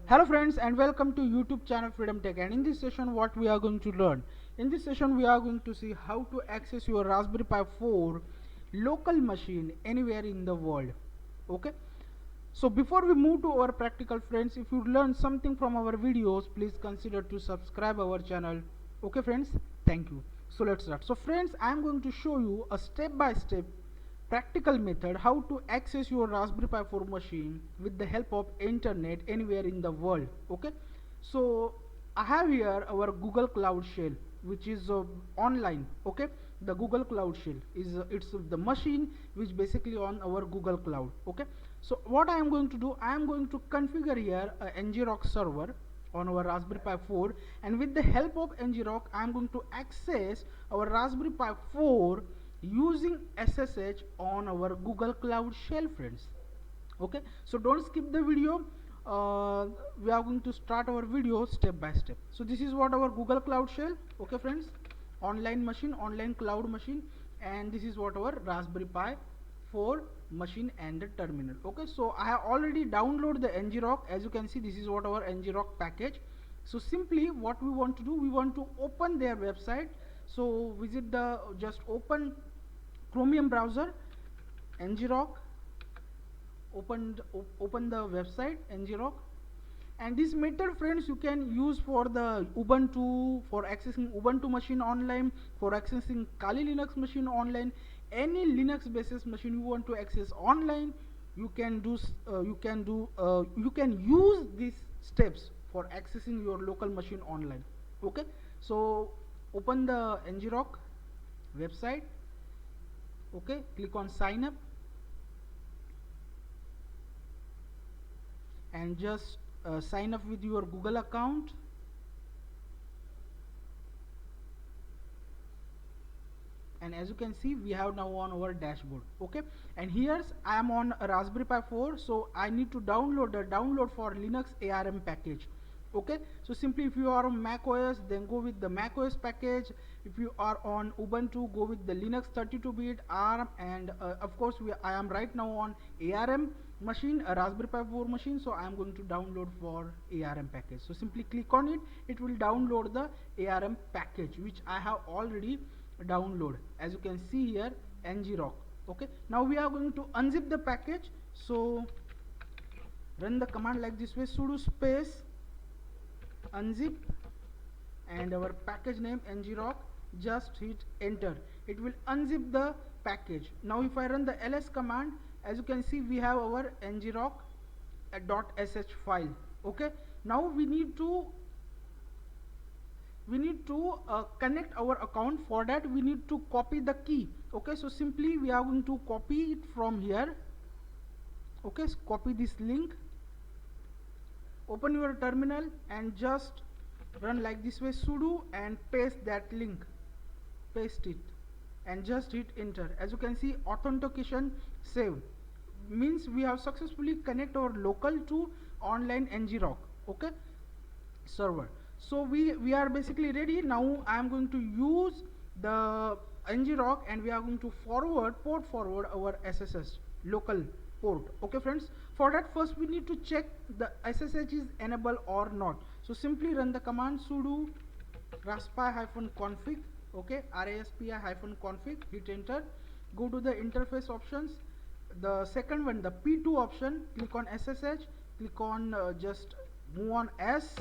Hello friends and welcome to YouTube channel Freedom Tech, and in this session what we are going to learn. In this session we are going to see how to access your Raspberry Pi 4 local machine anywhere in the world. Okay. So before we move to our practical friends, if you learned something from our videos, please consider to subscribe our channel. Okay friends, thank you. So let's start. So friends, I am going to show you a step by step practical method how to access your Raspberry Pi 4 machine with the help of internet anywhere in the world. Okay, so I have here our Google Cloud Shell, which is online. Okay, the Google Cloud Shell is it's the machine which basically on our Google Cloud. Okay, so what I am going to do, I am going to configure here a ngrok server on our Raspberry Pi 4, and with the help of ngrok I am going to access our Raspberry Pi 4 using SSH on our Google Cloud Shell, friends. Okay, so don't skip the video. We are going to start our video step by step. So this is what our Google Cloud Shell. Okay friends, online machine, online cloud machine, and this is what our Raspberry Pi 4 machine and the terminal. Okay, so I have already downloaded the ngrok. As you can see, this is what our ngrok package. So simply what we want to do, we want to open their website. So visit the, just open Chromium browser, ngrok, open the website ngrok, and this method friends you can use for the Ubuntu, for accessing Ubuntu machine online, for accessing Kali Linux machine online, any Linux basis machine you want to access online. You can do you can use these steps for accessing your local machine online. Okay, so open the ngrok website. Okay, click on sign up and just sign up with your Google account. And as you can see, we have now on our dashboard. Okay, and here's I am on a Raspberry Pi 4, so I need to download the download for Linux ARM package. Okay, so simply if you are on Mac OS, then go with the Mac OS package. If you are on Ubuntu, go with the Linux 32-bit ARM, and of course I am right now on ARM machine, a Raspberry Pi 4 machine, so I am going to download for ARM package. So simply click on it, it will download the ARM package which I have already download. As you can see here, ngrok. Okay, now we are going to unzip the package. So run the command like this way: sudo space unzip and our package name ngrok. Just hit enter, it will unzip the package. Now if I run the ls command, as you can see, we have our ngrok .sh file. Okay, now we need to connect our account. For that we need to copy the key. Okay, so simply we are going to copy it from here. Okay, so copy this link, open your terminal and just run like this way: sudo and paste that link, paste it and just hit enter. As you can see, authentication saved, means we have successfully connect our local to online ngrok. Okay, server. So we are basically ready. Now I am going to use the ngrok and we are going to port forward our SSH local port. Okay friends, for that first we need to check the SSH is enabled or not. So simply run the command sudo raspi-config. Okay, raspi-config, hit enter, go to the interface options, the second one, the P2 option, click on SSH, click on just move on S.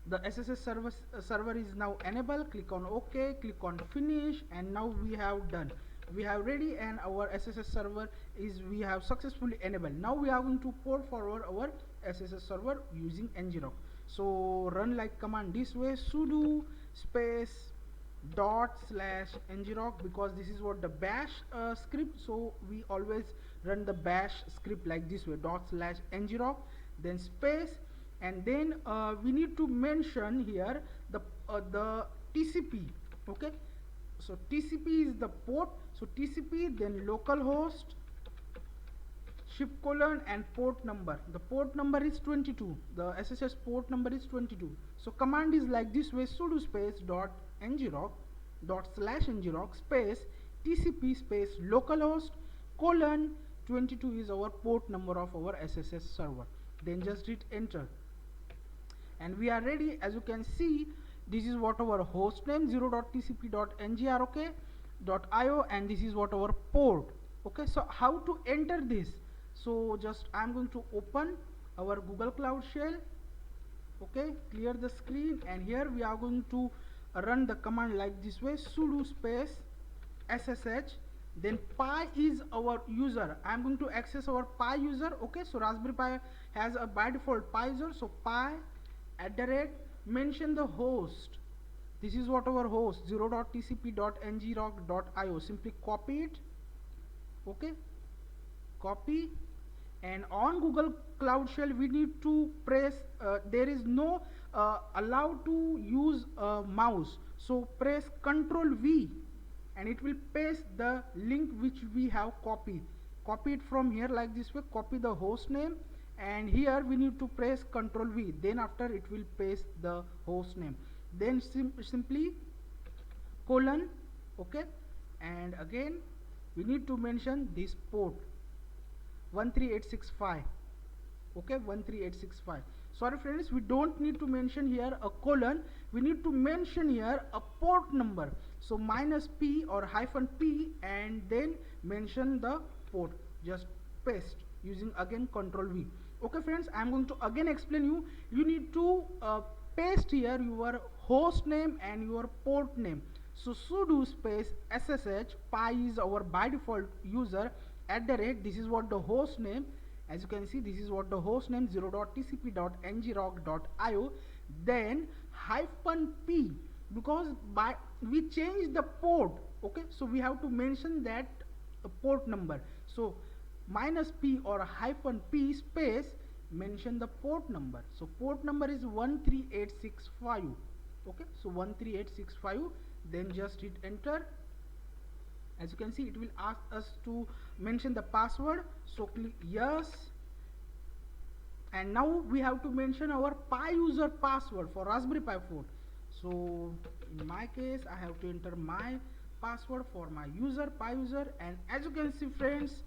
The SSH server is now enabled. Click on OK, click on finish, and now we have done, we have ready, and our SSH server is, we have successfully enabled. Now we are going to port forward our SSH server using ngrok. So run like command this way: sudo space /ngrok, because this is what the bash script, so we always run the bash script like this way: /ngrok, then space, and then we need to mention here the TCP. Okay, so TCP is the port, so TCP, then localhost shift colon and port number. The port number is 22, the SSH port number is 22. So command is like this way: sudo space .ngrok /ngrok space TCP space localhost colon 22 is our port number of our SSH server. Then just hit enter, and we are ready. As you can see, this is what our host name 0.tcp.ngrok.io, and this is what our port. Okay, so how to enter this? So just I'm going to open our Google Cloud Shell. Okay, clear the screen, and here we are going to run the command like this way: sudo space ssh, then pi is our user. I'm going to access our pi user. Okay, so Raspberry Pi has a by default pi user, so pi @ mention the host. This is what our host 0.tcp.ngrok.io. Simply copy it. Okay, copy, and on Google Cloud Shell we need to press, there is no allowed to use mouse, so press Ctrl V and it will paste the link which we have copied. Copy it from here like this way, copy the host name, and here we need to press Ctrl V, then after it will paste the host name, then simply colon. Okay, and again we need to mention this port 13865. Okay, 13865. Sorry friends, we don't need to mention here a colon, we need to mention here a port number, so -p or -p, and then mention the port. Just paste using again Ctrl V. Okay friends, I am going to again explain you. You need to paste here your host name and your port name. So sudo space ssh, pi is our by default user, @ this is what the host name. As you can see, this is what the host name 0.tcp.ngrok.io, then -p, because by we changed the port. Okay, so we have to mention that port number, so -p or -p space mention the port number. So port number is 13865. Okay, so 13865, then just hit enter. As you can see, it will ask us to mention the password, so click yes, and now we have to mention our pi user password for Raspberry Pi 4. So in my case, I have to enter my password for my user, pi user, and as you can see friends,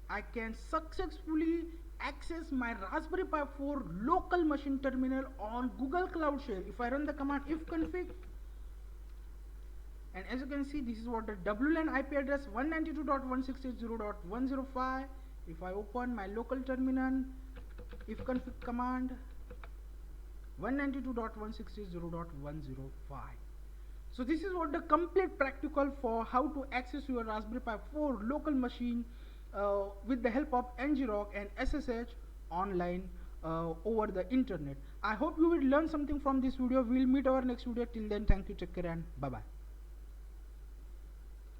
I can successfully access my Raspberry Pi 4 local machine terminal on Google Cloud Shell. If I run the command ifconfig, and as you can see, this is what the WLAN IP address 192.168.0.105. If I open my local terminal, ifconfig command 192.168.0.105. So this is what the complete practical for how to access your Raspberry Pi 4 local machine with the help of ngrok and SSH online over the internet. I hope you will learn something from this video. We'll meet our next video. Till then, thank you, take care, and bye bye.